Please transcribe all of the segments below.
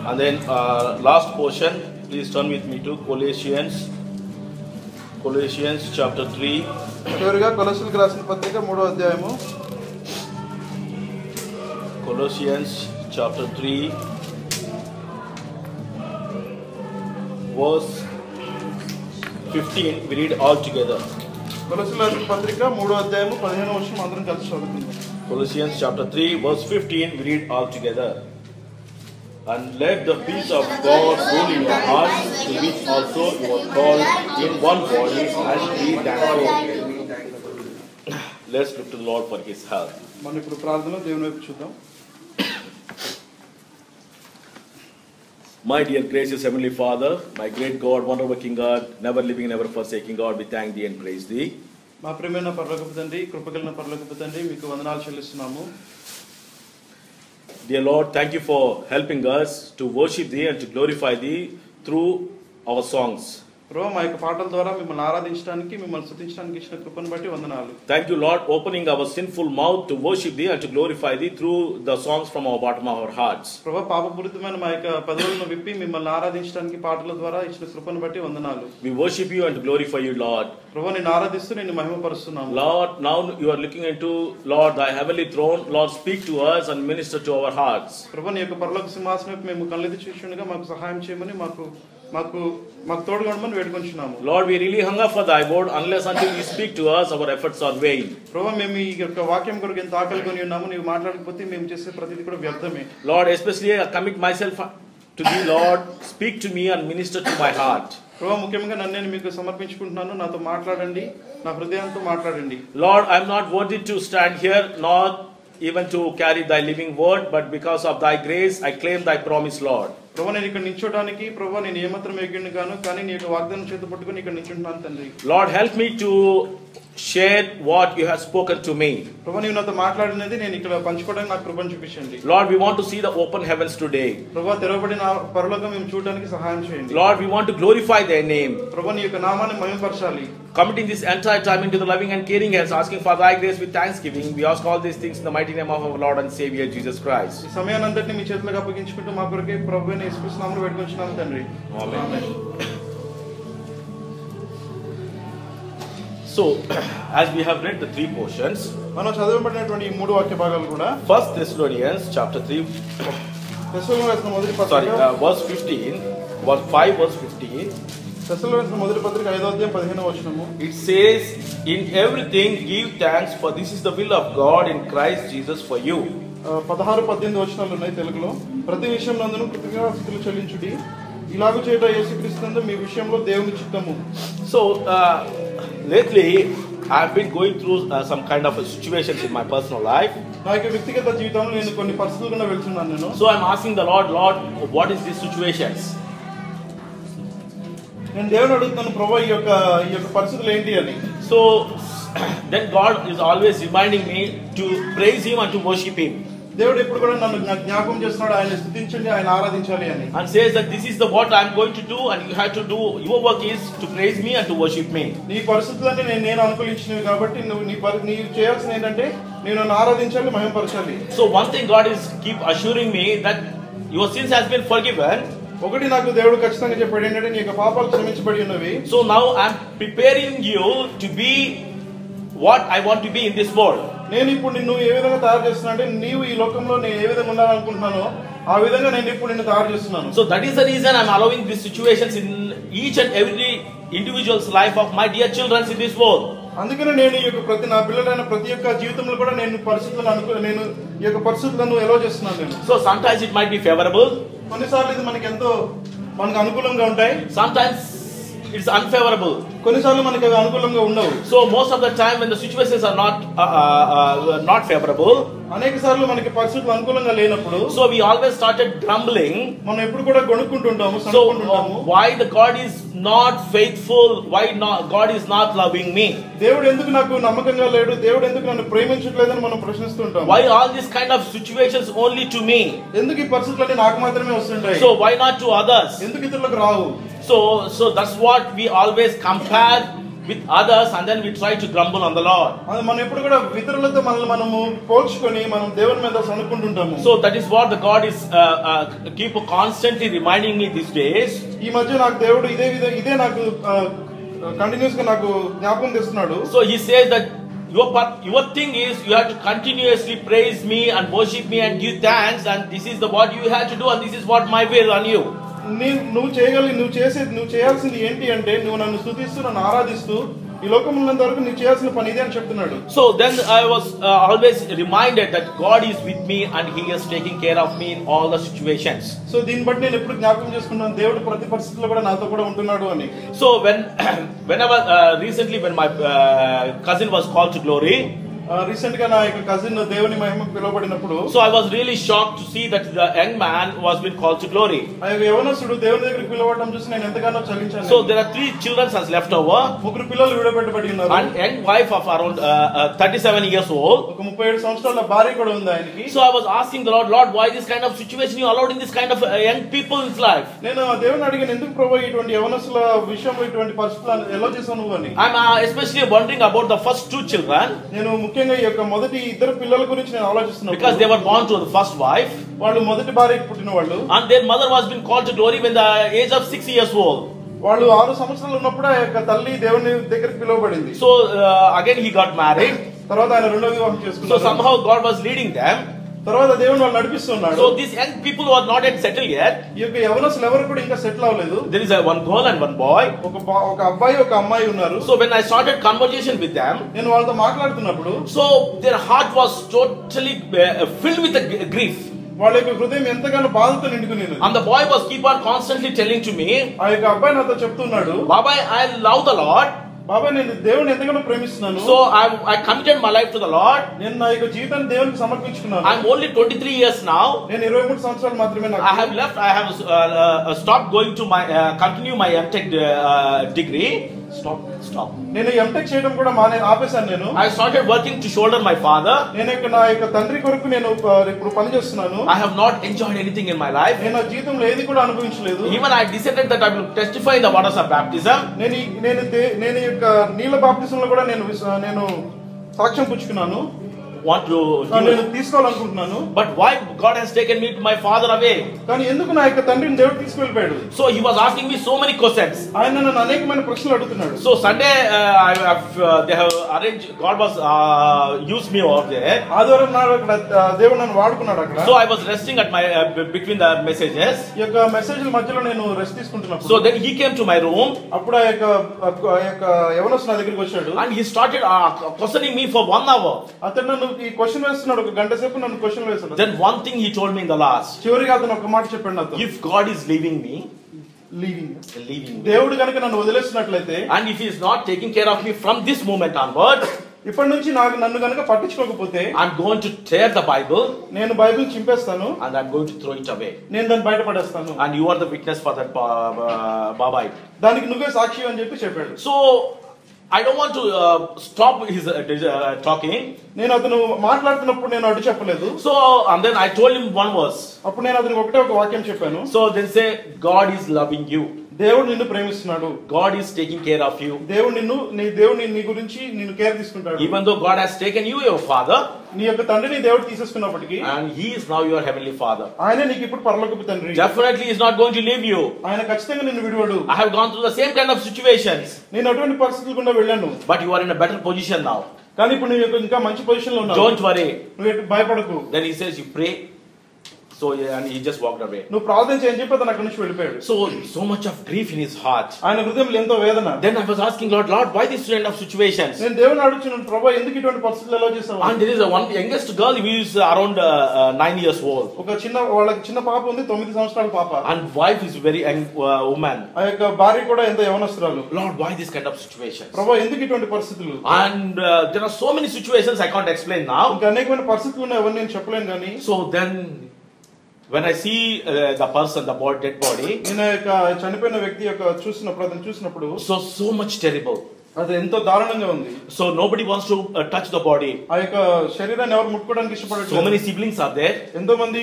And then last portion, please turn with me to Colossians chapter 3. చివరిగా కొలస్సీలకు రాసిన పత్రిక 3వ అధ్యాయము. Colossians chapter 3 verse 15. We read all together. కొలస్సీలకు రాసిన పత్రిక 3వ అధ్యాయము 15వ వచనం అందరం కలిసి చదువుకుందాం. Colossians chapter 3 verse 15. We read all together. And let the peace of God rule in your hearts, to which also you were called in one body, and be thankful. Let's look to the Lord for His help. మనం ఇప్పుడు ప్రార్థనలో దేవుని వైపు చూద్దాం. My dear gracious Heavenly Father, my great God, wonder working God, never living, never forsaking God, we thank Thee and praise Thee. మా ప్రియమైన పరలోకపు తండ్రి, కృపగలిగిన పరలోకపు తండ్రి, మీకు వందనాలు చెల్లిస్తున్నాము. Dear Lord, thank you for helping us to worship Thee and to glorify Thee through our songs. ప్రభువా, మా యొక్క పాటల ద్వారా మిమ్మల్ని ఆరాధించడానికి, మిమ్మల్ని స్తుతించడానికి ఇచ్చిన కృపను బట్టి వందనాలు. Thank you, Lord, opening our sinful mouth to worship Thee and to glorify Thee through the songs from our bottom of our hearts. ప్రభువా, పాపపూరితమైన మా యొక్క పెదవులను విప్పి మిమ్మల్ని ఆరాధించడానికి పాటల ద్వారా ఇచ్చిన కృపను బట్టి వందనాలు. We worship You and glorify You, Lord. ప్రభువా, నిన్ను ఆరాధిస్తూ నిన్ను మహిమపరుస్తున్నాము. Lord, now You are looking into, Lord, Thy heavenly throne. Lord, speak to us and minister to our hearts. ప్రభువా, నీ యొక్క పరలోక సింహాసనం వైపు మేము కళ్ళెత్తి చూస్తుండగా మాకు సహాయం చేయమని, మాకు తోడుగా ఉండమని వేడుకొంచున్నాము. Lord, we really hunger for Thy word. Unless until You speak to us, our efforts are vain. ప్రభువా, మేము ఈ యొక్క వాక్యం కొరకు ఎంత ఆకలికొని ఉన్నాము, నీవు మాట్లాడకపోతే మేము చేసే ప్రతిదీ కూడా వ్యర్థమే. Lord, especially I commit myself to Thee, Lord. Speak to me and minister to my heart. ప్రభువా, ముఖ్యంగా నన్ను నేను మీకు సమర్పించుకుంటున్నాను. నాతో మాట్లాడండి, నా హృదయంతో మాట్లాడండి. Lord, I am not worthy to stand here, nor even to carry Thy living word, but because of Thy grace, I claim Thy promise, Lord. ప్రభువా, నేను ఇక్కడ నిల్చోడానికి, ప్రభువా, నేను ఏమాత్రం యోగ్యుడిని కాను, కానీ నీ యొక్క వాగ్దానం చేత పట్టుకొని ఇక్కడ నిల్చుంటున్నాను తండ్రి. Lord, help me to share what You have spoken to me. ప్రభువా, నీవు నాతో మాట్లాడినది నేను ఇక్కడ పంచుకోవడానికి నాకు కృపను చూపించండి. Lord, we want to see the open heavens today. ప్రభువా, తెరవబడిన పరలోకం మేము చూడడానికి సహాయం చేయండి. Lord, we want to glorify Thy name. ప్రభువా, నీ యొక్క నామాన్ని మహిమపరచాలి. Committing this entire time into the loving and caring hands, asking for Thy grace with thanksgiving. We ask all these things in the mighty name of our Lord and Savior Jesus Christ. ఈ సమయానంతటిని మీ చేతులకు అప్పగించుకుంటూ మా కొరకే ప్రభువైన యేసుక్రీస్తు నామములో వేడుకొంచున్నాము తండ్రి. Amen. So, as we have read the three portions, మనం చదవబడినటువంటి ఈ మూడు వాక్య భాగాలు కూడా 1 Thessalonians chapter 3, తెస్సలోనికీయులకు రాసిన మొదటి పత్రిక verse 15, verse 5, verse 15. తెస్సలోనికీయులకు రాసిన మొదటి పత్రిక 5వ అధ్యాయం 15వ వచనము. It says, in everything give thanks, for this is the will of God in Christ Jesus for you. 16-18 వచనాలు ఉన్నాయి తెలుగులో. ప్రతి విషయం నందును కృతజ్ఞతాస్తుతులు చెల్లించుడి, ఇలాగు చేయట యేసుక్రీస్తునందు మీ విషయంలో దేవుని చిత్తము. So, lately I have been going through some kind of situations in my personal life. నా యొక్క వ్యక్తిగత జీవితంలో నేను కొన్ని పరిస్థితులు గుండా వెళ్తున్నాను నేను. So I'm asking the Lord, what is these situations? నేను దేవుని అడుగుతున్నాను, ప్రభువా, ఈ యొక్క పరిస్థితులు ఏంటి అని. So then God is always reminding me to praise Him and to worship Him. దేవుడు ఎప్పుడు కూడా నన్ను జ్ఞాపకం చేస్తున్నాడు, ఆయన స్తుతించండి, ఆయన ఆరాధించాలి అని. And says that this is the what I am going to do, and you have to do, your work is to praise me and to worship me. నీ పరిస్థితులన్నీ నేను అనుకూలించినవి కాబట్టి నీవు చేయాల్సింది ఏంటంటే నేను నన్ను ఆరాధించాలి, మహిమపరచాలి. So one thing God is keep assuring me that your sins has been forgiven. ఒకటి నాకు దేవుడు ఖచ్చితంగా చెప్పాడు ఏంటంటే నీ యొక్క పాపాలు క్షమించబడి ఉన్నవి. So now I am preparing you to be what I want to be in this world. నేను ఇప్పుడు నిన్ను ఏ విధంగా తయారు చేస్తున్నా అంటే నీవు ఈ లోకంలో నేను ఏ విధంగా ఉండాలనుకుంటున్నానో ఆ విధంగా నేను ఇప్పుడు నిన్ను తయారు చేస్తున్నాను. So that is the reason I am allowing these situations in each and every individual's life of my dear children in this world. అందుకనే నేను ఈ యొక్క నా పిల్లలైన ప్రతి ఒక్క జీవితంలో కూడా నేను ఈ యొక్క పరిస్థితులను ఎలో చేస్తున్నాను నేను. So sometimes it might be favorable. కొన్నిసార్లు ఇది మనకు అనుకూలంగా ఉంటాయి. Sometimes it's unfavorable. కొన్నిసార్లు మనకి అవి అనుకూలంగా ఉండవు. So most of the time when the situations are not favorable, అనేక సార్లు మనకి పరిస్థితులు అనుకూలంగా లేనప్పుడు so we always started grumbling. మనం ఎప్పుడు కూడా గొణుక్కుంటుంటాము, So సణుక్కుంటుంటాము. why the God is not faithful? Why not God is not loving me? దేవుడు ఎందుకు నాకు నమ్మకంగా లేడు, దేవుడు ఎందుకు నన్ను ప్రేమించట్లేదని మనం ప్రశ్నిస్తుంటాం. Why all these kind of situations only to me? ఎందుకు ఈ పరిస్థితులన్నీ నాకు మాత్రమే వస్తుంటాయి, So why not to others? ఎందుకు ఇతరులకు రావు? So that's what we always compare with others and then we try to grumble on the Lord. అది మనం ఎప్పుడు కూడా ఇతరులతో మనల్ని మనము పోల్చుకొని మనం దేవుని మీద సనుకుంటుంటాము. So that is what the God is keep constantly reminding me these days. ఈ మధ్య నాకు దేవుడు ఇదే నాకు కంటిన్యూస్ గా నాకు జ్ఞాపకం చేస్తున్నాడు. So he says that your thing is you have to continuously praise me and worship me and give thanks, and this is what you have to do, and this is what my will on you. నువ్వు చేయాల్సింది ఏంటి అంటే నువ్వు నన్ను స్తుతిస్తూ నన్ను ఆరాధిస్తూ ఈ లోకంలో ఉన్నంత వరకు నువ్వు చేయాల్సిన పని ఇదే అని చెప్తున్నాడు. So then I was always reminded that God is with me and he is taking care of me in all the situations. So దీన్ని బట్టి నేను ఎప్పుడు జ్ఞాపకం చేసుకున్నాను దేవుడు ప్రతి పరిస్థితిలో కూడా నాతో కూడా ఉంటున్నాడు అని. So whenever recently when my cousin was called to glory, recent గా నా యొక్క కజిన్ దేవుని మహిమకు పిలువబడినప్పుడు so I was really shocked to see that the young man was being called to glory. ఆ యొక్క యవనస్తుడు దేవుని దగ్గరికి పిలువబడడం చూసి నేను ఎంతగానో చలించాను. So there are 3 children as left over. 3 పిల్లలు విడబెట్టబడి ఉన్నారు. And young wife of around 37 years old. ఒక 37 సంవత్సరాల భార్య కూడా ఉంది ఆయనకి. So I was asking the Lord, why this kind of situation you allowed in this kind of young people's life? నేను దేవుని అడిగాను, ఎందుకు ప్రభువా ఇటువంటి యవనస్తుల విషయంలో ఇటువంటి పరిస్థితులను ఎలా చేశావు నువ్వు అని. I'm especially wondering about the first 2 children. నేను ముఖ్యంగా ఈ యొక్క మొదటి 2 పిల్లల గురించి నేను ఆలోచిస్తున్నాను. Because they were born to the first wife. వాళ్ళు మొదటి భార్యకి పుట్టిన వాళ్ళు. And their mother was being called to glory when the age of 6 years old. వాళ్ళు 6 సంవత్సరాలు ఉన్నప్పుడు ఆ యొక్క తల్లి దేవుని దగ్గరికి పిలువబడింది. So again he got married. తర్వాత ఆయన రెండో వివాహం చేసుకున్నారు. So somehow God was leading them. తర్వాత దేవుడు వాళ్ళు నడిపిస్తున్నాడు. So these young people who are not yet settled yet. ఈ యొక్క యవనస్తులు ఎవరు కూడా ఇంకా సెటిల్ అవ్వలేదు. There is one girl and one boy. ఒక అబ్బాయి ఒక అమ్మాయి ఉన్నారు. So when I started conversation with them, నేను వాళ్ళతో మాట్లాడుతున్నప్పుడు so their heart was totally filled with the grief. వాళ్ళ యొక్క హృదయం ఎంతగానో బాధతో నిండుకునేది. And the boy was keep on constantly telling to me, ఆ యొక్క అబ్బాయి నాతో చెప్తున్నాడు, Baba, I love the Lord. బాబా నేను దేవుని ఎంతగానో ప్రేమిస్తున్నాను. So I committed my life to the Lord. నేను నా యొక్క జీవితాన్ని దేవునికి సమర్పించుకున్నాను. I'm only 23 years now. నేను 23 సంవత్సరాలు మాత్రమే నాకు. I have stopped going to my continue my MTech degree. Stop. నేను ఎంటెక్ చేయడం కూడా ఆపేశాను నేను. I started working to shoulder my father. నేను నా యొక్క తండ్రి కొరకు నేను ఇప్పుడు పని చేస్తున్నాను. I have not enjoyed anything in my life. నేను నా జీవితంలో ఏది కూడా అనుభవించలేదు. Even I decided that I will testify in the waters of baptism. నేను యొక్క నీళ్ళ బాప్తిజంలో కూడా నేను సాక్ష్యం పుచ్చుకున్నాను. నేను తీసుకోవాలనుకుంటున్నాను. But why God has taken me to my father away? కానీ ఎందుకు నా యొక్క తండ్రిని దేవుడు తీసుకెళ్ళిపోయాడు? So he was asking me so many questions. ఆయన నన్ను అనేకమైన ప్రశ్నలు అడుగుతున్నాడు. So Sunday they have arranged, God was used me over there. ఆదివారం నాడు అక్కడ దేవుడు నన్ను వాడుకున్నాడు అక్కడ. So I was resting at my between the messages. ఈ యొక్క మెసేజ్ల మధ్యలో నేను రెస్ట్ తీసుకుంటున్నాను. So then he came to my room. అప్పుడు ఆ యొక్క యవనస్తుడు నా దగ్గరికి వచ్చాడు. And he started questioning me for 1 hour. అతను నన్ను ఈ క్వశ్చన్ వేస్తున్నాడు, ఒక గంట సేపు నన్ను క్వశ్చన్ వేస్తున్నాడు. Then one thing he told me in the last. చివరిగా అతను ఒక మాట చెప్పాడు నాతో. If God is leaving me, దేవుడు గనుక నన్ను వదిలేసినట్లయితే, and if he is not taking care of me from this moment onwards, ఇప్పటి నుంచి నన్ను గనుక పట్టించుకోకపోతే, I'm going to tear the Bible. నేను Bible చింపేస్తాను. And I'm going to throw it away. నేను దాన్ని బయట పడేస్తాను. And you are the witness for that, Baba. దానికి నువ్వే సాక్షి అని చెప్పాడు. So I don't want to stop his talking. నేను అతను మాట్లాడుతున్నప్పుడు నేను అడ్డు చెప్పలేదు. So and then I told him one verse. అప్పుడు నేను అతనికి ఒక వాక్యం చెప్పాను. So then say, God is loving you. దేవుడు నిన్ను ప్రేమిస్తున్నాడు. God is taking care of you. దేవుడు నీ గురించి నిన్ను కేర్ తీసుకుంటాడు. Even though God has taken you, your father, నీ యొక్క తండ్రిని దేవుడు తీసేసుకున్నప్పటికీ, and he is now your heavenly father, ఆయన నీకు ఇప్పుడు పరలోకపు తండ్రి. definitely he is not going to leave you. ఆయన ఖచ్చితంగా నిన్ను విడువడు. I have gone through the same kind of situations. నేను అటువంటి పరిస్థితుల గుండా వెళ్ళాను. But you are in a better position now. కానీ ఇప్పుడు నువ్వు ఇంకా మంచి పొజిషన్ లో ఉన్నావు. Don't worry. నువ్వు భయపడకు. Then he says you pray. So and he just walked away. నువ్వు ప్రార్థన చేయని చెప్పి అతను అక్కడి నుంచి వెళ్ళిపోయాడు. So much of grief in his heart. ఆయన హృదయంలో ఎంతో వేదన. Then I was asking Lord, why this kind of situations? నేను దేవుని అడుగుతున్నాను, ప్రభువా ఎందుకు ఇటువంటి పరిస్థితులు ఎలా చేసావు? And there is one youngest girl who is around 9 years old. వాళ్ళకి చిన్న పాప ఉంది, 9 సంవత్సరాల పాప. And wife is very young woman. ఆ యొక్క భార్య కూడా ఎంతో యవనస్తురాలు. Lord, why this kind of situations? ప్రభువా ఎందుకు ఇటువంటి పరిస్థితులు? And there are so many situations I can't explain now. ఇంకా అనేకమైన పరిస్థితులు ఉన్నాయి, అవన్నీ నేను చెప్పలేను కానీ. So then when I see the person, the dead body, నేను యొక్క చనిపోయిన వ్యక్తి యొక్క చూసినప్పుడు so much terrible. అది ఎంతో దారుణంగా ఉంది. So nobody wants to touch the body. ఆ యొక్క శరీరాన్ని ఎవరు ముట్టుకోవడానికి ఇష్టపడరు. So many siblings are there. ఎంతో మంది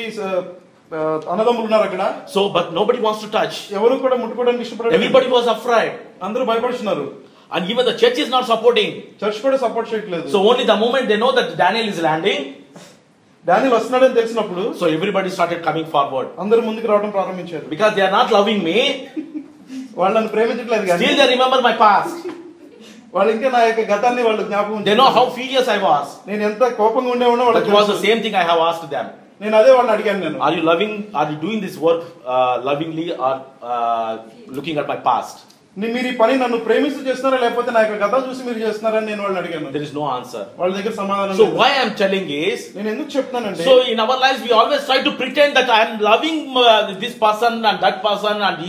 అన్నదమ్ములు ఉన్నారు అక్కడ. So but nobody wants to touch. ఎవరు కూడా ముట్టుకోవడానికి ఇష్టపడరు. Everybody was afraid. అందరూ భయపడుతున్నారు. And even the church is not supporting. Church కూడా సపోర్ట్ చేయట్లేదు. So only the moment they know that Daniel is landing, Daniel వస్తున్నాడని తెలిసినప్పుడు so everybody started coming forward. అందరూ ముందుకు రావడం ప్రారంభించారు. Because they are not loving me. వాళ్ళు నన్ను ప్రేమించట్లేదు కానీ Still they remember my past. వాళ్ళు ఇంకా నా యొక్క గతాన్ని వాళ్ళు జ్ఞాపకం. They know how furious I was. నేను ఎంత కోపంగా ఉండేవానో వాళ్ళకి That was the same thing I have asked them. నేను అదే వాళ్ళని అడిగాను. నేను Are you doing this work lovingly or looking at my past? మీరు ఈ పని నన్ను ప్రేమిస్తూ చేస్తున్నారా లేకపోతే నా యొక్క గతం చూసి మీరు చేస్తున్నారని నేను వాళ్ళని అడిగాను. There is no answer. వాళ్ళ దగ్గర సమాధానం. So why I am telling is, నేను ఎందుకు చెప్తానంటే, so in our lives we always try to pretend that I am loving this person and that person and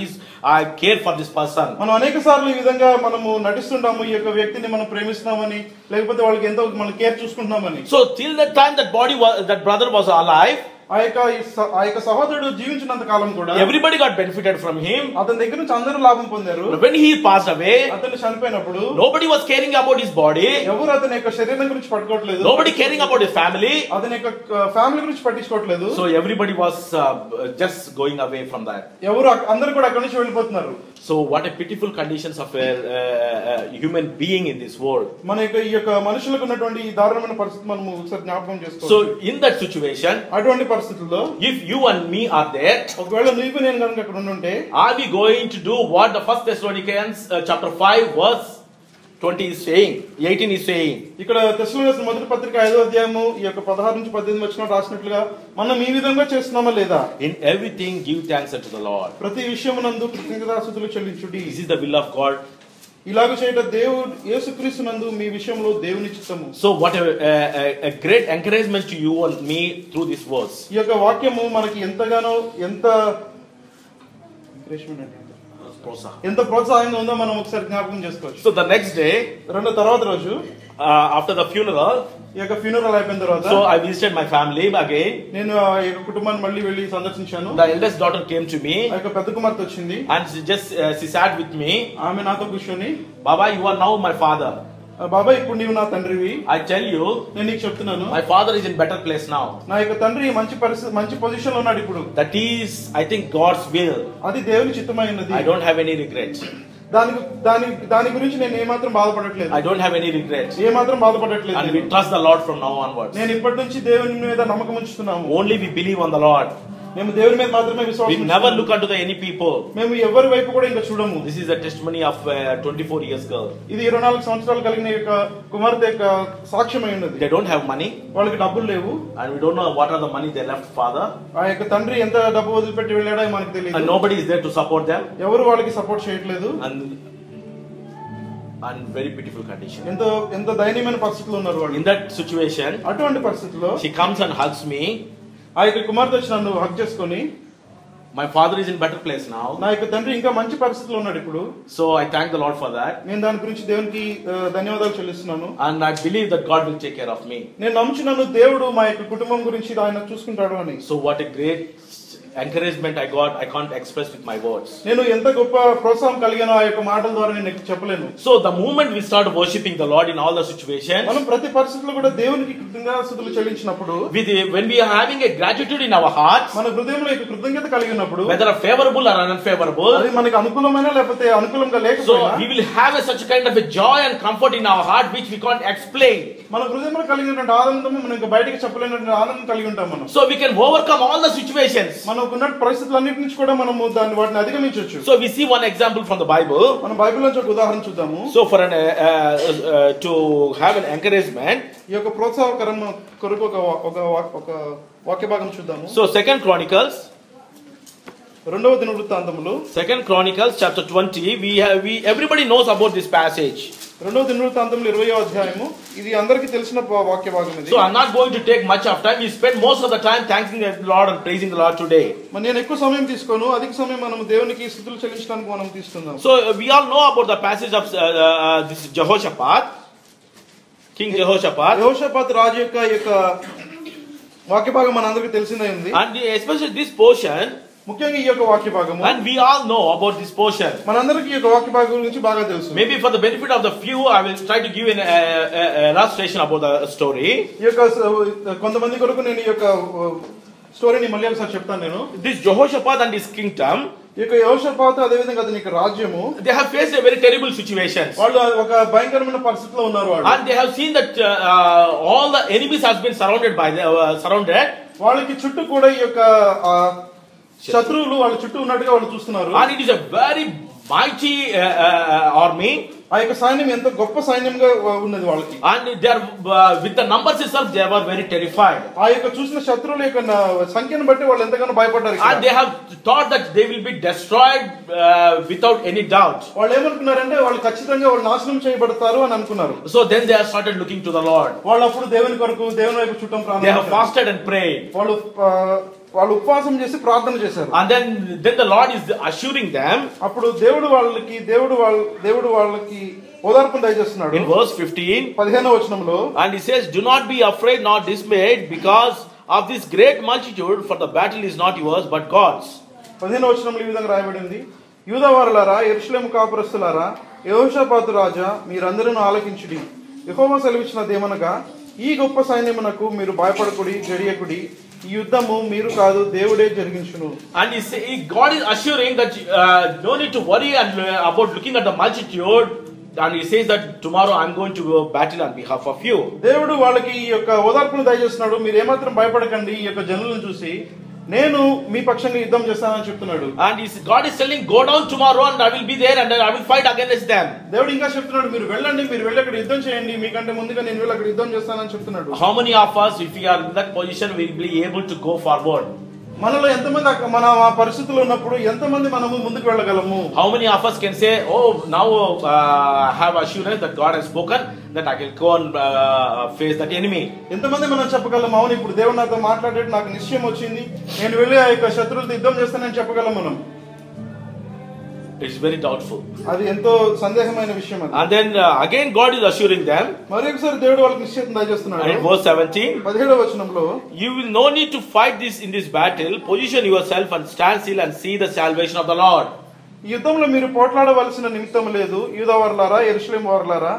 I care for this person. మనం అనేక సార్లు ఈ విధంగా మనము నటిస్తుంటాము, ఈ యొక్క వ్యక్తిని మనం ప్రేమిస్తున్నామని లేకపోతే వాళ్ళకి ఎంతో మనం care చూసుకుంటున్నామని. So till that time that brother was alive, ఆ యొక్క సహోదరుడు జీవించినంత కాలం కూడా everybody got benefited from him. అతని దగ్గర నుంచి అందరూ లాభం పొందారు. When he passed away, అతను చనిపోయినప్పుడు nobody was caring about his body. ఎవరు అతని యొక్క శరీరం గురించి పట్టుకోవట్లేదు. Nobody caring about his family. అతని యొక్క ఫ్యామిలీ గురించి పట్టించుకోవట్లేదు. So everybody was just going away from that. ఎవరు అందరూ కూడా అక్కడి నుంచి వెళ్ళిపోతున్నారు. So what a pitiful conditions of a human being in this world. మన ఈ యొక్క మనుషులకు ఉన్నటువంటి ఈ దారుణమైన పరిస్థితి మనం ఒకసారి జ్ఞాపకం చేసుకోవాలి. So in that situation, అటువంటి పరిస్థితుల్లో if you and me are there, ఒకవేళ నీవు నేను కనుక అక్కడ ఉండుంటే, are we going to do what the First Thessalonians chapter 5 verse 20 is saying, 18 is saying? ఇక్కడ తెస్సలోనికీయుల మొదటి పత్రిక 5వ అధ్యాయము ఈ యొక్క 16 నుంచి 18 వచనం రాసినట్లుగా మనం ఈ విధంగా చేస్తున్నామా లేదా? In everything give thanks unto the Lord. ప్రతి విషయమునందు కృతజ్ఞతాస్తుతులు చెల్లించుడి. This is the will of God. ఇలాగ చేయట దేవుడు యేసుక్రీస్తునందు మీ విషయంలో దేవుని చిత్తము. So what a great encouragement to you and me through this verse. ఈ యొక్క వాక్యము మనకి ఎంతగానో ఎంత ప్రోత్సాహంగా ఉందో మనం ఒకసారి జ్ఞాపకం చేసుకోవచ్చు. So the next day, తర్వాత రోజు after the funeral, ఈ యొక్క ఫ్యూనరల్ అయిపోయిన తర్వాత, so I visited my family again. నేను ఈ యొక్క కుటుంబాన్ని మళ్ళీ వెళ్ళి సందర్శించాను. The eldest daughter came to me. ఆ యొక్క పెద్ద కుమార్తె వచ్చింది. And she sat with me. ఆమె నాతో కూర్చొని, Baba, you are now my father. బాబాయ్ ఇప్పుడు నీవు నా తండ్రివి. I tell you, నేను నీకు చెప్తున్నాను, my father is in better place now. నా యొక్క తండ్రి మంచి పొజిషన్ లో ఉన్నాడు ఇప్పుడు. That is, I think, God's will. అది దేవుని చిత్తమై ఉన్నది. I don't have any regrets. దాని గురించి నేను ఏమాత్రం బాధపడట్లేదు. I don't have any regrets. ఏమాత్రం బాధపడట్లేదు. And we trust the Lord from now onwards. నేను ఇప్పటి నుంచి దేవుని మీద నమ్మకం ఉంచుతున్నాము. Only we believe on the Lord. మేము దేవుని మీద మాత్రమే విశ్వాసం We never look unto the any people. మేము ఎవరి వైపు కూడా ఇంకా చూడము. This is a testimony of a 24 years girl. ఇది 24 సంవత్సరాలు కలిగిన యొక్క కుమార్తె యొక్క సాక్ష్యమై ఉన్నది. They don't have money. వాళ్ళకి డబ్బులు లేవు. And we don't know what are the money they left father. ఆ యొక్క తండ్రి ఎంత డబ్బు వదిలిపెట్టి వెళ్ళాడో మనకు తెలియదు. And nobody is there to support them. ఎవరు వాళ్ళకి సపోర్ట్ చేయట్లేదు. And very pitiful condition. ఎంత దయనీయమైన పరిస్థితుల్లో ఉన్నారు వాళ్ళు. In that situation, అటువంటి పరిస్థితుల్లో she comes and hugs me. ఆ యొక్క కుమార్తె వచ్చి నన్ను హగ్ చేసుకొని, my father is in better place now. నా యొక్క తండ్రి ఇంకా మంచి పరిస్థితిలో ఉన్నాడు ఇప్పుడు. So I thank the Lord for that. నేను దాని గురించి దేవునికి ధన్యవాదాలు చెల్లిస్తున్నాను. And I believe that God will take care of me. నేను నమ్ముచున్నాను దేవుడు మా యొక్క కుటుంబం గురించి ఆయన చూసుకుంటాడు అని. So what a great encouragement I got, I can't express with my words. నేను ఎంత గొప్ప ప్రోత్సాహం కలిగానో ఆ యొక్క మాటల ద్వారా నేను చెప్పలేను. So the moment we start worshiping the Lord in all the situations, మనం ప్రతి పరిస్థితిలో కూడా దేవునికి కృతజ్ఞతాస్తుతులు చెల్లించినప్పుడు, when we are having a gratitude in our hearts, మన హృదయంలో ఈ కృతజ్ఞత కలిగి ఉన్నప్పుడు, whether favorable or unfavorable, అది మనకి అనుకూలమైన లేకపోతే అనుకూలంగా లేకపోయినా, so we will have such kind of a joy and comfort in our heart which we can't explain. మన హృదయంలో కలిగినటువంటి ఆనందం మనం ఇంకా బయటికి చెప్పలేనటువంటి ఆనందం కలిగి ఉంటాం మనం. So we can overcome all the situations. మనకున్న పరిస్థితులన్నిటి నుంచి కూడా మనము వాటిని అధిగమించవచ్చు. So we see one example from the Bible. మనం బైబిల్ నుంచి ఒక ఉదాహరణ చూద్దాము. So for to have an encouragement, ఈ యొక్క ప్రోత్సాహకరం కొరకు ఒక వాక్య భాగం చూద్దాము. So Second Chronicles, రెండవ దినవృత్తాంతములు, Second Chronicles chapter 20, we everybody knows about this passage. రెండవ దినవృత్తాంతములు 20వ అధ్యాయము. ఇది అందరికీ తెలిసిన వాక్య భాగం ఇది. So I'm not going to take much of time. We spend most of the time thanking the Lord and praising the Lord today. నేను ఎక్కువ సమయం తీసుకోను, అధిక సమయం మనం దేవునికి స్తుతులు చెల్లించడానికి మనం తీసుకుందాం. So we all know about the passage of this Jehoshaphat, King Jehoshaphat. యెహోషాపాతు రాజు యొక్క వాక్య భాగం మనందరికీ తెలిసిందే ఉంది. And especially this portion, ముఖ్యంగా ఈ యొక్క వాక్య భాగము, and we all know about this portion. మనందరికీ ఈ యొక్క వాక్య భాగం గురించి బాగా తెలుసు. Maybe for the benefit of the few, I will try to give an illustration about the story. ఈ యొక్క కొంతమంది కొరకు నేను ఈ యొక్క స్టోరీని మళ్ళీ ఒకసారి చెప్తాను నేను. This Jehoshaphat and his kingdom, ఈ యొక్క యెహోషాపాతు అదే విధంగా అతని యొక్క రాజ్యము, they have faced a very terrible situation. వాళ్ళు ఒక భయంకరమైన పరిస్థితిలో ఉన్నారు వాళ్ళు. And they have seen that all the enemies has been surrounded by surrounded. వాళ్ళకి చుట్టూ కూడా ఈ యొక్క శత్రువులు వాళ్ళ చుట్టూ ఉన్నట్టుగా వాళ్ళు చూస్తున్నారు. And it is a very mighty army. ఆ యొక్క సైన్యం ఎంతో గొప్ప సైన్యంగా ఉన్నది వాళ్ళకి. And they are with the numbers itself they were very terrified. ఆ యొక్క చూసిన శత్రువుల యొక్క సంఖ్యను బట్టి వాళ్ళు ఎంతగానో భయపడ్డారు. And they have thought that they will be destroyed without any doubt. వాళ్ళు ఏమనుకున్నారంటే వాళ్ళు ఖచ్చితంగా వాళ్ళు నాశనం చేయబడతారు అని అనుకున్నారు. So then they have started looking to the Lord. వాళ్ళు అప్పుడు దేవుని కొరకు దేవుని వైపు చూడటం ప్రారంభించారు. They have fasted and prayed. వాళ్ళు ఉపవాసం చేసి ప్రార్థన చేశారు. And then the Lord is assuring them. అప్పుడు దేవుడు వాళ్ళకి ఓదార్పును దయచేస్తున్నాడు. In verse 15, 15వ వచనంలో, and he says, do not be afraid nor dismayed because of this great multitude, for the battle is not yours but God's. 15వ వచనంలో ఈ విధంగా రాయబడింది, యూదావారులారా, యెరూషలేము కాపురస్తులారా, యెహోషాపాతు రాజా, మీరందరూ ఆలకించుడి. యెహోవా సెలవిచ్చినదేమనగా, ఈ గొప్ప సైన్యమునకు మీరు భయపడకుడి, జడియకుడి. ఈ యుద్ధము మీరు కాదు, దేవుడే జరిగించును. And God is assuring that no need to worry about looking at the multitude. And he says that tomorrow I'm going to go battle on behalf of you. దేవుడు వాళ్ళకి ఈ యొక్క ఓదార్పును దయచేస్తున్నాడు. మీరు ఏమాత్రం భయపడకండి, ఈ యొక్క జనులను చూసి నేను మీ పక్షంగా యుద్ధం చేస్తానని చెప్తున్నాడు. And God is telling, go down tomorrow and I will be there and I will fight against them. దేవుడు ఇంకా చెప్తున్నాడు, మీరు వెళ్ళండి, మీరు వెళ్ళి అక్కడ యుద్ధం చేయండి, మీకంటే ముందుగా నేను వెళ్ళి అక్కడ యుద్ధం చేస్తానని చెప్తున్నాడు. How many of us, if we are in that position, will be able to go forward? మనలో ఎంతమంది మన ఆ పరిస్థితుల్లో ఉన్నప్పుడు ఎంతమంది మనము ముందుకు వెళ్ళగలము? How many of us can say, oh, now have assurance that God has spoken that I can go and face that enemy? ఎంతమంది మనం చెప్పగలం, అవును ఇప్పుడు దేవుడు నాతో మాట్లాడాడు, నాకు నిశ్చయం వచ్చింది, నేను వెళ్ళి ఆ యొక్క శత్రువులతో యుద్ధం చేస్తానని చెప్పగలం మనం? It's very doubtful. అది ఎంతో సందేహమైన విషయం అది. And then again God is assuring them. మరొకసారి దేవుడు వాళ్ళకి నిశ్చయం దయచేస్తున్నాడు. In verse 17, 17వ వచనంలో, you will no need to fight this in this battle. Position yourself and stand still and see the salvation of the Lord. ఈ యుద్ధంలో మీరు పోట్లాడవలసిన నిమిత్తం లేదు. యూదావారులారా, యెరూషలేము వారులారా,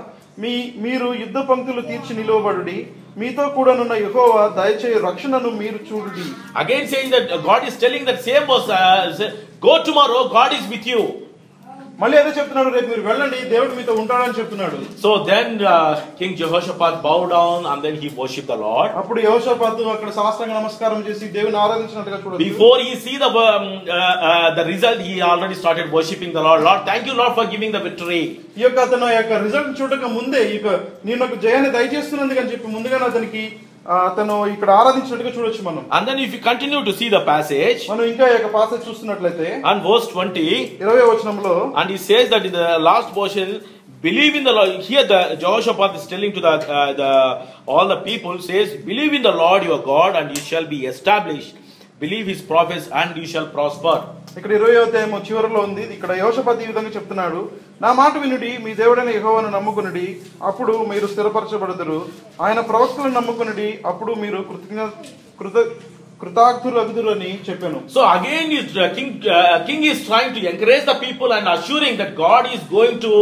మీరు యుద్ధ పంక్తులు తీర్చి నిలువబడుడి. మీతో కూడానున్న యెహోవా దయచేయు రక్షణను మీరు చూడుడి. Again saying that God is telling that same verse, go tomorrow, God is with you. మళ్ళీ అదే చెప్తున్నాడు, రేపు మీరు వెళ్ళండి, దేవుడు మీతో ఉంటాడని చెప్తున్నాడు. So then King Jehoshaphat bowed down and then he worshipped the Lord. అప్పుడు యెహోషాపాతు అక్కడ సాష్టాంగ నమస్కారం చేసి దేవుని ఆరాధించినట్టుగా చూడొచ్చు. Before he see the result, he already started worshipping the Lord. Lord, thank you Lord for giving the victory. ఈ యొక్క అతను యొక్క రిజల్ట్ చూడక ముందే నేను ఒక జయాన్ని దయచేస్తున్నందుకు అని చెప్పి ముందుగానే అతను ఇక్కడ ఆరాధించినట్టుగా చూడొచ్చు మనం. And then if you continue to see the passage, మనం ఇంకా ఈ యొక్క పాసేజ్ చూస్తున్నట్లయితే, and verse 20, 20వ వచనంలో, and he says that in the last portion, believe in the Lord. Here the Jehoshaphat is telling to all the people, says, believe in the Lord your God and you shall be established. Believe his prophets and you shall prosper. ఇక్కడ 20వ అధ్యాయం చివరిలో ఉంది. ఇక్కడ యెహోషాపాతు ఈ విధంగా చెప్తున్నాడు, నా మాట వినుడి, మీ దేవుడైన యెహోవాను నమ్ముకొనుడి, అప్పుడు మీరు స్థిరపరచబడుదురు. ఆయన ప్రవక్తలను నమ్ముకొనుడి, అప్పుడు మీరు కృతార్థులగుదురు అని చెప్పాను. So again king is trying to encourage the people and assuring that God is going to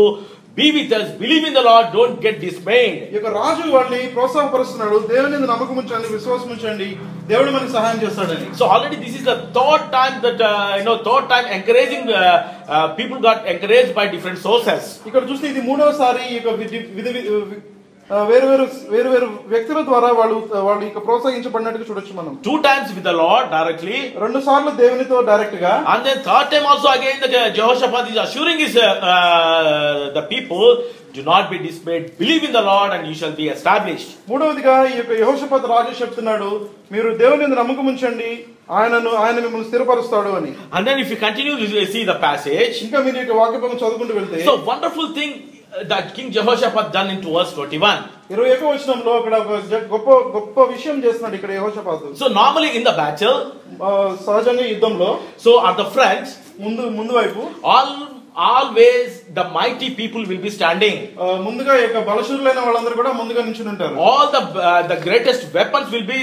be with us. Believe in the Lord, don't get dismayed. ఈ యొక్క రాజు వాళ్ళని ప్రోత్సాహపరుస్తున్నాడు, దేవుని మీద నమ్మకం ఉంచండి, విశ్వాసం ఉంచండి, దేవుడు మనకి సహాయం చేస్తాడని. So already this is the third time that third time encouraging people got encouraged by different sources. ఇక్కడ చూస్తే ఇది మూడవసారి ఈ యొక్క వేరు వేరు వ్యక్తుల ద్వారా వాళ్ళు ఇక ప్రోత్సహించబడినట్టుగా చూడొచ్చు మనం. 2 times with the Lord directly, 2 సార్లు దేవునితో డైరెక్ట్ గా, and then third time also again that Jehoshaphat is assuring the people, do not be dismayed, believe in the Lord and you shall be established. మూడవదిగా ఈ యొక్క యెహోషాపాతు రాజు చెప్తున్నాడు, మీరు దేవుని మీద నమ్మకం ఉంచండి, ఆయన మిమ్మల్ని స్థిరపరుస్తాడు అని. And then if you continue to see the passage, ఇంకా మీరు ఈ వాక్యభాగం చదువుకుంటూ వెళ్తే, so wonderful thing that King Jehoshaphat done into verse 21. 21వ వచనంలో అక్కడ ఒక గొప్ప విషయం చేస్తున్నాడు ఇక్కడ యెహోషాపాతు. So normally in the battle, సహజంగా యుద్ధంలో, so at the front, ముందు వైపు always the mighty people will be standing. ముందుగా యొక్క బలశూరులైన వాళ్ళందరూ కూడా ముందుగా నిల్చుని ఉంటారు. All the greatest weapons will be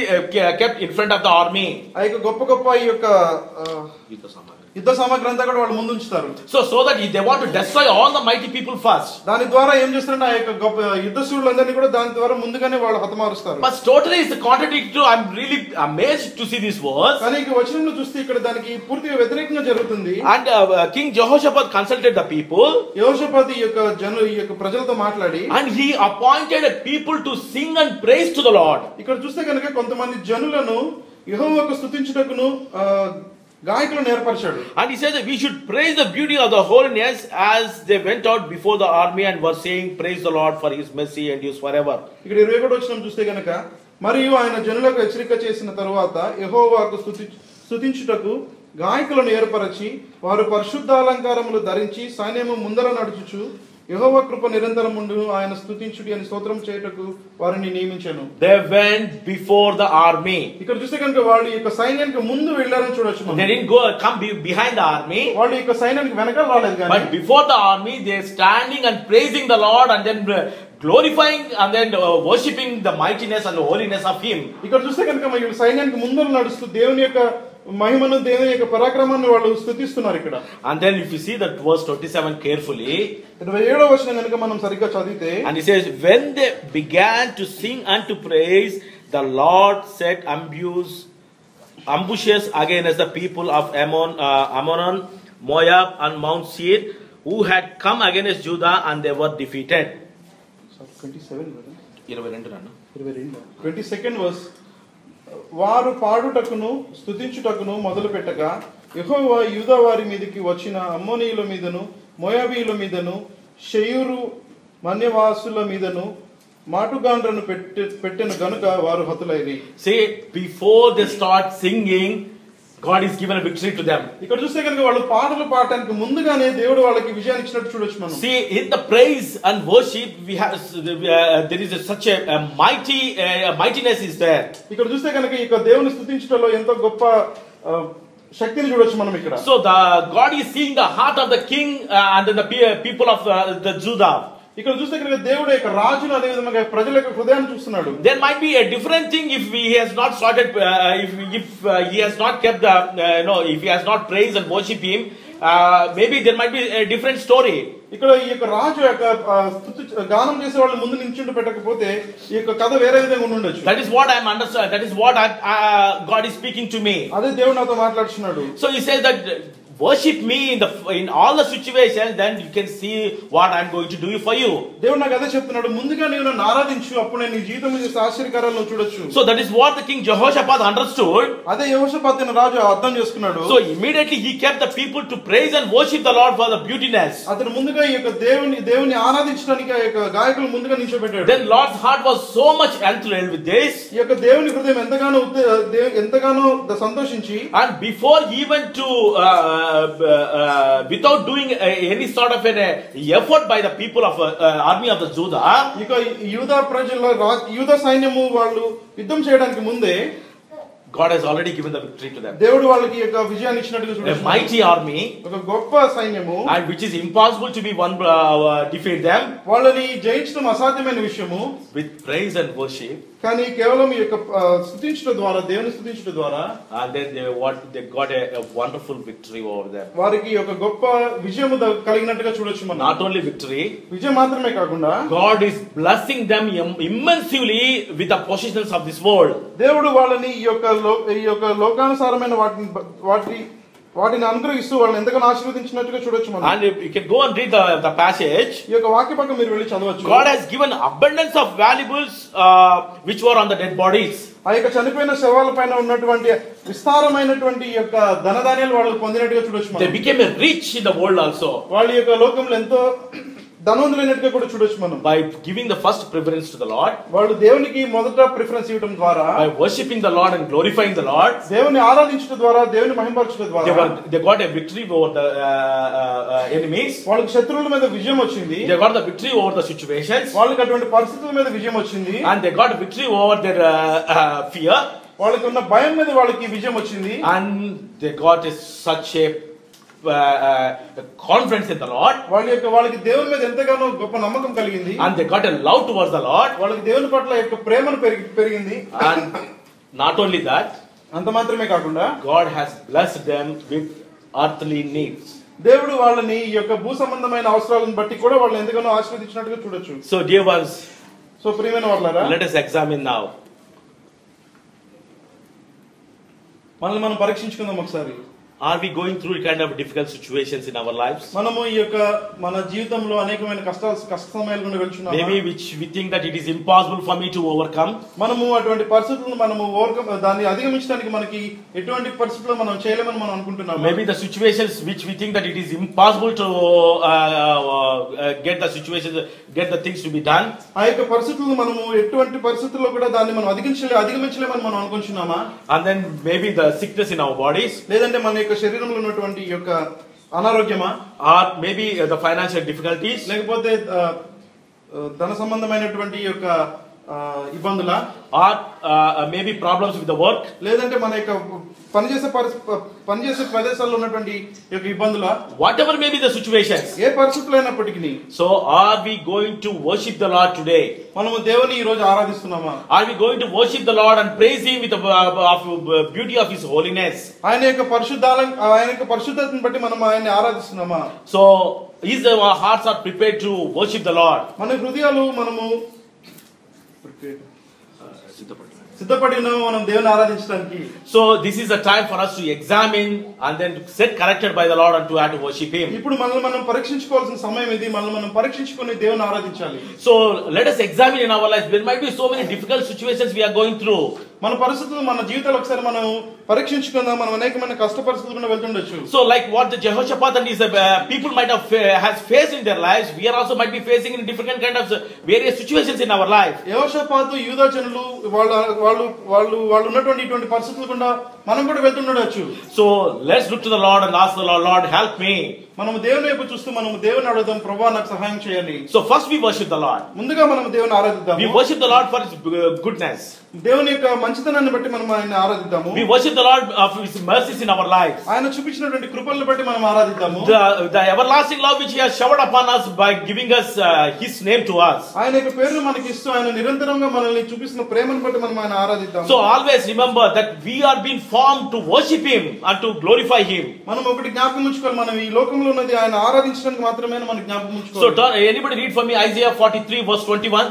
kept in front of the army. ఆ యొక్క గొప్ప ఈ యొక్క యుద్ధ సామగ్రి అంతా కూడా వాళ్ళు ముందు ఉంచుతారు. So that they want to destroy all the mighty people first. దాని ద్వారా ఏం చేస్తారంటే ఆ యొక్క గొప్ప యుద్ధశూరులందరినీ కూడా దాని ద్వారా ముందుగానే వాళ్ళు హతమారుస్తారు. But totally is contradictory. I'm really amazed to see this verse. కానీ ఈ వచనంలో చూస్తే ఇక్కడ దానికి పూర్తిగా వ్యతిరేకంగా జరుగుతుంది. And King Jehoshaphat consulted the people. యెహోషాపాతు ఈ యొక్క ప్రజలతో మాట్లాడి and he appointed a people to sing and praise to the Lord. ఇక్కడ చూస్తే కనుక కొంతమంది జనులను యెహోవాకు స్తుతించుటకును గాయకులను ఏర్పరిచాడు. And he said that we should praise the beauty of the holiness as they went out before the army and were saying, praise the Lord for his mercy endures forever. ఇక్కడ 21వ వచనం చూస్తే కనుక మరియు ఆయన జనులకు హెచ్చరిక చేసిన తరువాత యెహోవాకు స్తుతించుటకు గాయకులను ఏర్పరచి వారు పరిశుద్ధాలంకారములు ధరించి సైన్యము ముందర నడుచుచు యెహోవా కృప నిరంతరం ఉండును ఆయన స్తుతించుడి అని స్తోత్రం చేయుటకు వారిని నియమించెను. They went before the army. ఇక్కడ చూస్తే కనుక వాళ్ళు ఈ యొక్క సైన్యానికి ముందు వెళ్ళారని చూడొచ్చు. They didn't come behind the army. వాళ్ళు ఈ యొక్క సైన్యానికి వెనకాల రాలేదు కానీ but before the army they are standing and praising the Lord and then glorifying and then worshipping the mightiness and the holiness of him. ఇక్కడ చూస్తే కనుక మరి సైన్యానికి ముందర నడుస్తూ దేవుని యొక్క మహిమను దేవుని యొక్క పరాక్రమాన్ని వాళ్ళు స్తుతిస్తున్నారు ఇక్కడ. And then if you see that verse 27 carefully, 27వ వచనం కనుక మనం సరిగ్గా చదివితే, and he says when they began to sing and to praise, the Lord set ambushes against the people of Ammon, Moab and Mount Seir who had come against Judah and they were defeated. 22nd verse. వారు పాడుటకును స్తుతించుటకును మొదలు పెట్టగా యెహోవా యూదా వారి మీదకి వచ్చిన అమ్మోనీయుల మీదను మోయాబీయుల మీదను షెయూరు మన్యవాసుల మీదను మాటుగాండ్రను పెట్టెను గనుక వారు హతులైరి. See, before they start singing, God is given a victory to them. ఇక్కడ చూస్తే కనుక వాళ్ళు పాటలు పాడటానికి ముందుగానే దేవుడు వాళ్ళకి విజయాన్ని ఇచ్చినట్టు చూడొచ్చు మనం. See, in the praise and worship we have there is such a mightiness is there. ఇక్కడ చూస్తే కనుక ఈ దేవుని స్తుతించడంలో ఎంతో గొప్ప శక్తిని చూడొచ్చు మనం ఇక్కడ. So the God is seeing the heart of the king and the people of the Judah. ఇక్కడ చూస్తే కనుక దేవుడు యొక్క రాజును అదే విధంగా ప్రజల యొక్క హృదయాన్ని చూస్తున్నాడు. There might be a different thing if he has not started if he has not kept the if he has not praised and worship him, maybe there might be a different story. ఇక్కడ ఈ యొక్క రాజు యొక్క గానం చేసే వాళ్ళు ముందు నించుండి పెట్టకపోతే ఈ యొక్క కథ వేరే విధంగా ఉండొచ్చు. That is what I am understand. That is what God is speaking to me. అదే దేవుడు నాతో మాట్లాడుతున్నాడు. So he says that worship me in all the situations, then you can see what I am going to do for you. దేవుడు నాకు అదే చెప్తున్నాడు, ముందుగా నీవు నన్ను ఆరాధించు, అప్పుడు నేను నీ జీవితంలో చేసే ఆశ్చర్యకార్యాలను చూడొచ్చు. So that is what the king Jehoshaphat understood. అదే యెహోషాపాతు రాజు అర్థం చేసుకున్నాడు. So immediately he kept the people to praise and worship the Lord for the beautiness. అతను ముందుగా ఈ యొక్క దేవుని ఆరాధించడానికి ఆ యొక్క గాయకులు ముందుగా నిల్చోబెట్టాడు. Then Lord's heart was so much enthralled with this. ఈ యొక్క దేవుని హృదయం ఎంతగానో సంతోషించి, and before he went to without doing any sort of an effort by the people of army of the Judah, ఇక యూదా ప్రజల యూదా సైన్యము వాళ్ళు యుద్ధం చేయడానికి ముందే God has already given the victory to them. దేవుడు వాళ్ళకి యొక్క విజయాన్ని ఇచ్చినట్టుగా చూడండి. A mighty army, ఒక గొప్ప సైన్యము, and which is impossible to be one defeat them. వాళ్ళని జయించడం అసాధ్యమైన విషయము. With praise and worship, కానీ కేవలం ఈ యొక్క స్తుతించడం ద్వారా, దేవుని స్తుతించడం ద్వారా, and then they got a wonderful victory over them. వారికి ఒక గొప్ప విజయము కలిగినట్టుగా చూడొచ్చు మనం. Not only victory, విజయం మాత్రమే కాకుండా God is blessing them immensely with the possessions of this world. దేవుడు వాళ్ళని ఈ యొక్క లోకానుసారమైన వాటిని అనుగ్రహిస్తూ వాళ్ళని ఎంతగానో ఆశీర్వదించినట్టుగా చూడొచ్చు మనం. And you can go and read the passage. ఈ యొక్క వాక్య భాగం మీరు వెళ్ళి చదవచ్చు. God has given abundance of valuables which were on the dead bodies. ఆ యొక్క చనిపోయిన శవాల పైన ఉన్నటువంటి విస్తారమైనటువంటి ఈ యొక్క ధనధాన్యాలు వాళ్ళు పొందినట్టుగా చూడొచ్చు మనం. They became rich in the world also. వాళ్ళ యొక్క లోకంలో ఎంతో ధనవంతులైనట్టుగా కూడా చూడొచ్చు మనం. By giving the first preference to the Lord, వాళ్ళు దేవునికి మొదట ప్రిఫరెన్స్ ఇవ్వడం ద్వారా, by worshiping the Lord and glorifying the Lord, దేవుని ఆరాధించడం ద్వారా, దేవుని మహిమపరచడం ద్వారా they got a victory over the enemies. వాళ్ళకి శత్రువుల మీద విజయం వచ్చింది. They got the victory over the situations. వాళ్ళకి అటువంటి పరిస్థితుల మీద విజయం వచ్చింది. And they got a victory over their fear. వాళ్ళకి ఉన్న భయం మీద వాళ్ళకి విజయం వచ్చింది. And they got such a confidence in the Lord. వాళ్ళకి దేవుని మీద ఎంతగానో గొప్ప నమ్మకం కలిగింది. And they got a love towards the Lord. వాళ్ళకి దేవుని పట్ల యొక్క ప్రేమను పెరిగింది. And not only that, అంత మాత్రమే కాకుండా God has blessed them with earthly needs. దేవుడు వాళ్ళని ఈ యొక్క భూ సంబంధమైన అవసరాలను బట్టి కూడా వాళ్ళని ఎందుకనో ఆశీర్వదించినట్టుగా చూడొచ్చు. So dear ones, సో ప్రియమైన వాళ్ళారా, let us examine now. మనల్ని మనం పరీక్షించుకుందాం ఒకసారి. Are we going through kind of difficult situations in our lives? మనము ఈ యొక్క మన జీవితంలో అనేకమైన కష్ట సమయాల గుండా వెళ్తున్నాము. Maybe which we think that it is impossible for me to overcome. మనము అటువంటి పరిస్థితులను మనము దాన్ని అధిగమించడానికి మనకి ఎటువంటి పరిస్థితుల్లో మనం చేయలేమని మనం అనుకుంటున్నాము. Maybe the situations which we think that it is impossible to get the things to be done. ఆ యొక్క పరిస్థితులను మనము ఎటువంటి పరిస్థితుల్లో కూడా దాన్ని మనం అధిగమించలేమని మనం అనుకుంటున్నామా? And then maybe the sickness in our bodies. లేదంటే మన శరీరంలో ఉన్నటువంటి యొక్క అనారోగ్యమా, or maybe the financial difficulties, లేకపోతే ధన సంబంధమైనటువంటి యొక్క ఇబ్బందుల, or maybe problems with the work, లేదంటే మన యొక్క పనిచేసే ప్రదేశాల్లో ఉన్నటువంటి యొక్క ఇబ్బందుల, whatever may be the situations. ఏ పరిస్థితులు అయినప్పటికీ, so are we going to worship the Lord today? మనము దేవుని ఈ రోజు ఆరాధిస్తున్నామా? Are we going to worship the Lord and praise him with the beauty of his holiness? ఆయన యొక్క పరిశుద్ధతను బట్టి మనం ఆయన్ని ఆరాధిస్తున్నామా? So our hearts are prepared to worship the Lord? మన హృదయాలు మనము సిద్ధపడిన మనం దేవుని ఆరాధించడానికి. So this is a time for us to examine and then to set corrected by the Lord and to have to worship him. ఇప్పుడు మనల్ని మనం పరీక్షించుకోవాల్సిన సమయం ఇది. మనల్ని మనం పరీక్షించుకొని దేవుని ఆరాధించాలి. So let us examine in our life. There might be so many difficult situations we are going through. మన పరిస్థితులు మన జీవితాలు ఒకసారి మనం పరీక్షించుకుందాం. మనం అనేకమైన కష్ట పరిస్థితుల్లో వెళ్తుండొచ్చు. So like what the Jehoshaphat and his people might have has faced in their lives, we are also might be facing in different kind of various situations in our life. యెహోషాపాతు యూదా జనులు వాళ్ళు ఉన్నటువంటి ఇటువంటి పరిస్థితులు గుండా మనం కూడా వెళ్తుండొచ్చు. So let's look to the Lord and ask the Lord, Lord help me. మనము దేవుని వైపు చూస్తూ మనము దేవుని అడుగుదాం, ప్రభువా నాకు సహాయం చేయాలి. So first we worship the Lord. ముందుగా మనం దేవుని ఆరాధిద్దాం. We worship the Lord for his goodness. దేవుని యొక్క మంచితనాన్ని బట్టి మనం ఆయన్ని ఆరాధిద్దాము. We worship the Lord of his mercies in our lives. ఆయన చూపించినటువంటి కృపలను బట్టి మనం ఆరాధిద్దాము. The everlasting love which he has showered upon us by giving us his name to us. ఆయన యొక్క పేరును మనకి ఇస్తూ ఆయన నిరంతరంగా మనల్ని చూపిస్తున్న ప్రేమను బట్టి మనం ఆయన ఆరాధిద్దాము. So always remember that we are being formed to worship him and to glorify him. మనం ఒకటి జ్ఞాపకం ఉంచుకోవాలి, మనం ఈ లోకంలో ఉన్నది ఆయన ఆరాధించడానికి మాత్రమే మనం జ్ఞాపకం ఉంచుకోవాలి. So anybody read for me Isaiah 43 verse 21?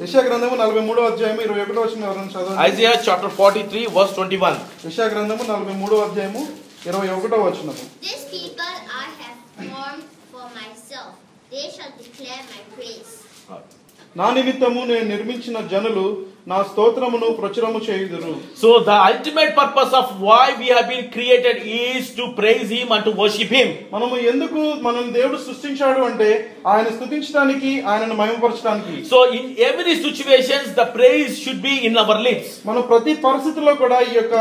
యెషయా గ్రంథము 43వ అధ్యాయము 21వ వచనం ఎవరైనా చదవండి. Isaiah chapter 43 verse 21. యెషయా గ్రంథము 43వ అధ్యాయము 21వ వచనము. This people I have formed for myself, they shall declare my praise. నా నిమిత్తము నేను నిర్మించిన జనులు నా స్తోత్రమును ప్రచురము చేయుదురు. So the ultimate purpose of why we have been created is to praise him and to worship him. మనము ఎందుకు మనల్ని దేవుడు సృష్టించాడు అంటే ఆయన స్తుతించడానికి, ఆయనను మహిమపరచడానికి. So in every situations the praise should be in our lips. మనం ప్రతి పరిస్థితుల్లో కూడా ఈ యొక్క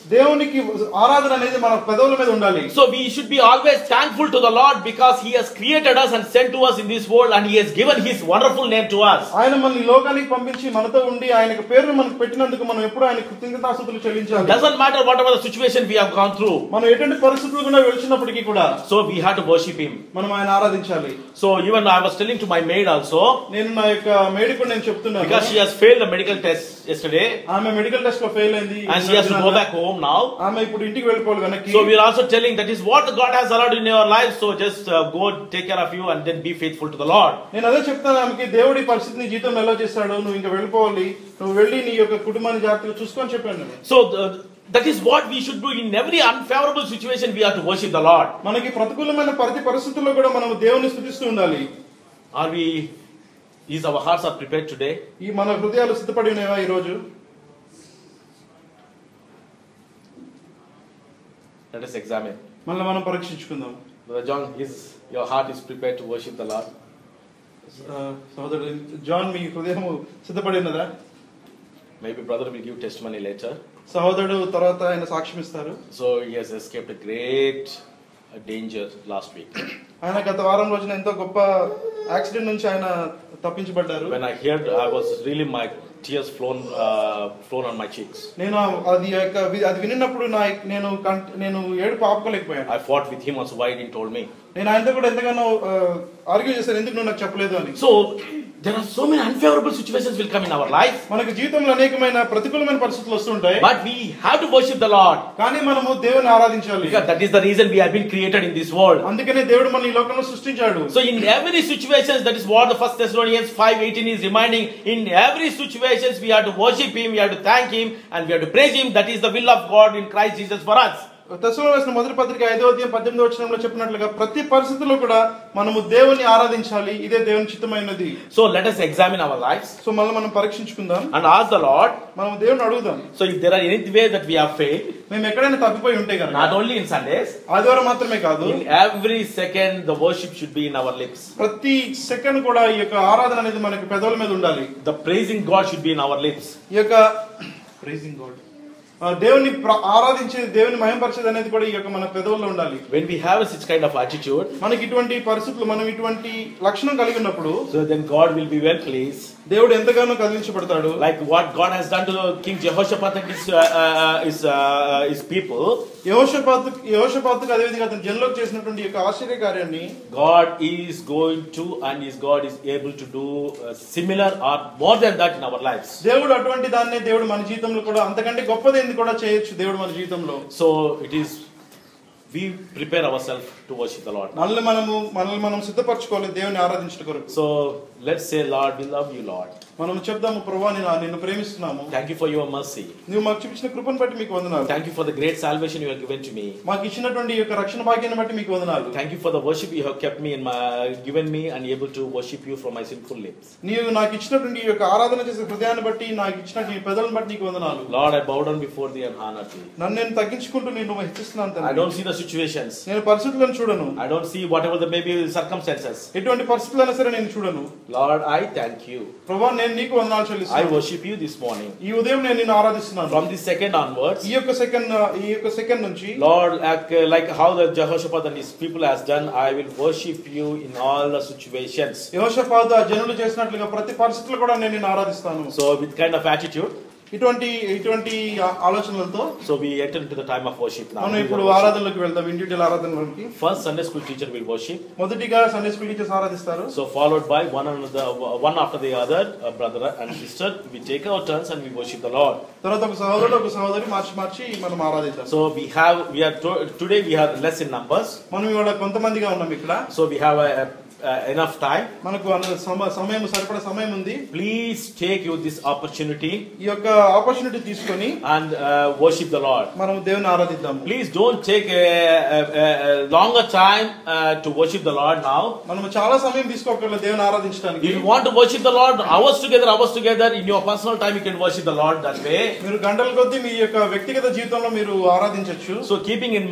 దేవునికి ఆరాధన అనేది మన పెదవుల మీద ఉండాలి. So we should be always thankful to the Lord because he has created us and sent to us in this world and he has given his wonderful name to us. ఆయన మనల్ని లోకానికి పంపించి మనతో ఉండి ఆయన పేరును మనకు పెట్టినందుకు మనం ఎప్పుడు ఆయన కృతజ్ఞతాస్తుతులు చెల్లించాలి. Doesn't matter whatever the situation we have gone through. మనం ఎటువంటి పరిస్థితులు గుండా వెళ్తున్నప్పటికీ కూడా So we have to worship him. మనం ఆయన ఆరాధించాలి. So even I was telling to my maid also, నేను నా యొక్క మేడికు నేను చెప్తున్నాను, because she has failed the medical test yesterday ఆమె మెడికల్ టెస్ట్ లో ఫెయిల్ అయింది and she has to go back home now. ఆమె ఇప్పుడు ఇంటికి వెళ్ళిపోవాలి వెనక్కి. So we are also telling that is what God has allowed in your life, so just go take care of you and then be faithful to the Lord. నేను అదే చెప్తాను ఆమెకి, దేవుడి పరిస్థితిని జీవితంలో ఎలా చేస్తాడు, నువ్వు ఇంకా వెళ్ళిపోవాలి, నువ్వు వెళ్ళి నీ యొక్క కుటుంబాన్ని జాగ్రత్తగా చూసుకొని చెప్పాను. So that is what we should do in every unfavorable situation. We have to worship the Lord. మనకి ప్రతికూలమైన ప్రతి పరిస్థితుల్లో కూడా మనం దేవుని స్తుతిస్తూ ఉండాలి. Is our hearts are prepared today? ఈ మన హృదయాలు సిద్ధపడి ఉన్నాయా ఈ రోజు? Let us examine. మనం పరీక్షించుకుందాం. Brother John, your heart is prepared to worship the Lord? సహోదరుడు జాన్, మీ హృదయము సిద్ధపడి ఉన్నదా? Maybe brother will give testimony later. సహోదరుడు తర్వాత ఆయన సాక్ష్యం ఇస్తారు. So he has escaped a great danger last week. ఆయన గత వారం రోజున ఎంతో గొప్ప యాక్సిడెంట్ నుంచి ఆయన తప్పించబడ్డారు. When I heard, I was really my tears flown on my cheeks. నేను అది విన్నప్పుడు నేను ఏడుపు ఆపుకోలేకపోయాను. I fought with him also, why he didn't told me. నేను ఆయనతో కూడా ఎంతగానో ఆర్గ్యూ చేశాను, ఎందుకు నువ్వు నాకు చెప్పలేదు అని. So there are so many unfavorable situations will come in our life. మనకు జీవితంలో అనేకమైన ప్రతికూలమైన పరిస్థితులు వస్తుంటాయి. But we have to worship the Lord. కానీ మనము దేవుని ఆరాధించాలి. Because that is the reason we have been created in this world. అందుకనే దేవుడు మనల్ని ఈ లోకంలో సృష్టించాడు. So in every situation, that is what the 1 Thessalonians 5:18 is reminding. In every situations we have to worship Him, we have to thank Him, and we have to praise Him. That is the will of God in Christ Jesus for us. తెస్సలోనికైన మొదటి పత్రిక 5వ అధ్యాయం 18వ వచనంలో చెప్పినట్లుగా ప్రతి పరిస్థితిలో కూడా మనము దేవుని ఆరాధించాలి. ఇదే దేవుని చిత్తమైనది. So let us examine our lives. So మనం పరీక్షించుకుందాం. And ask the Lord. మనం దేవుని అడుగుదాం. So if there are any way that we have failed, మేము ఎక్కడైనా తప్పిపోయి ఉంటే కనుక, not only in Sundays, ఆదివారం మాత్రమే కాదు, in every second the worship should be in our lips. ప్రతి సెకండ్ కూడా ఈ యొక్క ఆరాధన అనేది మనకి పెదవుల మీద ఉండాలి. The praising God should be in our lips. ఈ యొక్క ప్రైజింగ్ గాడ్, దేవుని ఆరాధించేది, దేవుని మహిమపరిచేది అనేది కూడా ఈ యొక్క మన పెదవుల్లో ఉండాలి. When we have such kind of attitude, మనకి ఇటువంటి పరిస్థితులు, మనం ఇటువంటి లక్షణం కలిగి ఉన్నప్పుడు, so then God will be well pleased. దేవుడు ఎంతగానో కదిలించబడతాడు. Like what God has done to King Jehoshaphat and his people. యెహోషాపాతుకు అదే విధంగా అతను జనులకు చేసినటువంటి యొక్క ఆశ్చర్య కార్యాన్ని God is going to, and God is able to do similar or more than that in our lives. దేవుడు అటువంటి దాన్ని దేవుడు మన జీవితంలో కూడా అంతకంటే గొప్పది కూడా చేయొచ్చు దేవుడు మన జీవితంలో. So it is, we prepare ourselves to worship the Lord. మనల్ని మనం సిద్ధపరచుకోవాలి దేవుని ఆరాధించడం కొరకు. So let's say, Lord, we love you, Lord. మనం చెప్దాము, ప్రభువా నిన్ను ప్రేమిస్తున్నాము. Thank you for your mercy. నువ్వు మాకు చూపించిన కృపను బట్టి మీకు వందనాలు. Thank you for the great salvation you have given to me. మాకు ఇచ్చినటువంటి ఈ యొక్క రక్షణ భాగ్యాన్ని బట్టి మీకు వందనాలు. Thank you for the worship you have kept me in my, given me, and able to worship you from my sinful lips. నీవు నాకు ఇచ్చినటువంటి ఈ యొక్క ఆరాధన చేసే హృదయాన్ని బట్టి, నాకు ఇచ్చినటువంటి ఈ పెదవులను బట్టి నీకు వందనాలు. Lord, I bow down before thee and honor thee. నన్ను నేను తగ్గించుకుంటూ నిన్ను హెచ్చిస్తున్నాను తండ్రి. I don't see the situations. నేను పరిస్థితులను చూడను. I don't see whatever the maybe circumstances. ఎటువంటి పరిస్థితులైనా సరే నేను చూడను. Lord, I thank you. ప్రభువా నేను నీకు వందనాలు చెల్లిస్తున్నాను. I worship you this morning. ఈ ఉదయం నేను నిన్ను ఆరాధిస్తున్నాను. From this second onwards, ఈ యొక్క సెకండ్ నుంచి, Lord, like how the Jehoshaphat and his people has done, I will worship you in all the situations. యెహోషాపాతు ఆ జనులు చేసినట్లుగా ప్రతి పరిస్థితుల్లో కూడా నేను నిన్ను ఆరాధిస్తాను. So with kind of attitude, ఇటువంటి ఆలోచనలతో, so we enter into the time of worship now. మనం ఇప్పుడు ఆరాధనలోకి వెళ్దాం. ఇండివిజువల్ ఆరాధనలోకి. First Sunday school teacher will worship. మొదటిగా సండే స్కూల్ టీచర్స్ ఆరాధిస్తారు. So followed by one after the other, brother and sister, we take our turns and we worship the Lord. తర్వాత ఒక సహోదరుడు ఒక సహోదరి మార్చి మనం ఆరాధిద్దాం. So today we have less in numbers. మనం ఇవాళ కొంతమందిగా ఉన్నాం ఇక్కడ. So we have enough time. మనకు సమయం సరిపడా సమయం ఉంది. Please take you this opportunity. ఈ యొక్క ఆపర్చునిటీ తీసుకొని and worship the Lord. మనం దేవుని ఆరాధిద్దాం. Please don't take a longer time to worship the Lord now. మనం చాలా సమయం తీసుకోకర్లేదు దేవుని ఆరాధించడానికి. If you want to worship the Lord hours together in your personal time, you can worship the Lord that way. మీరు గంటల కొద్దీ మీ యొక్క వ్యక్తిగత జీవితంలో మీరు ఆరాధించొచ్చు. So keeping in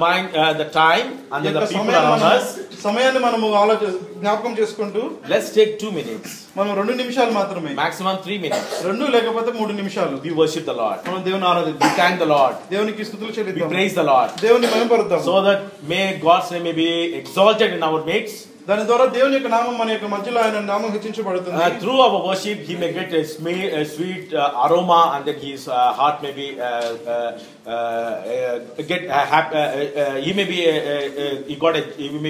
mind the time and the people around us, సమయాన్ని మనము జ్ఞాపకం చేసుకుంటూ, let's take 2 minutes. మనం 2 నిమిషాలు మాత్రమే, maximum 3 minutes. 2 లేకపోతే 3 నిమిషాలు we worship the Lord. మనం దేవుని ఆరాధిద్దాం. We thank the Lord. దేవునికి స్తుతులు చెల్లిద్దాం. We praise the Lord. దేవుని మహిమపరుద్దాం. So that may God's name may be exalted in our midst. దాని ద్వారా దేవుని యొక్క నామం మన యొక్క మధ్యలో ఆయన నామం హెచ్చించబడుతుంది. Through our worship, he may get a sweet aroma, and then his heart may be he may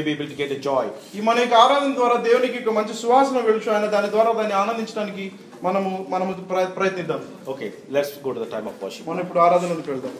be able to get a joy. ఈ మన యొక్క ఆరాధన ద్వారా దేవునికి ఒక మంచి సువాసన వెలుచు, ఆయన దాని ద్వారా దాన్ని ఆనందించడానికి మనము ప్రయత్నిద్దాం. Okay, let's go to the time of worship. మనం ఇప్పుడు ఆరాధనలోకి వెళ్దాం.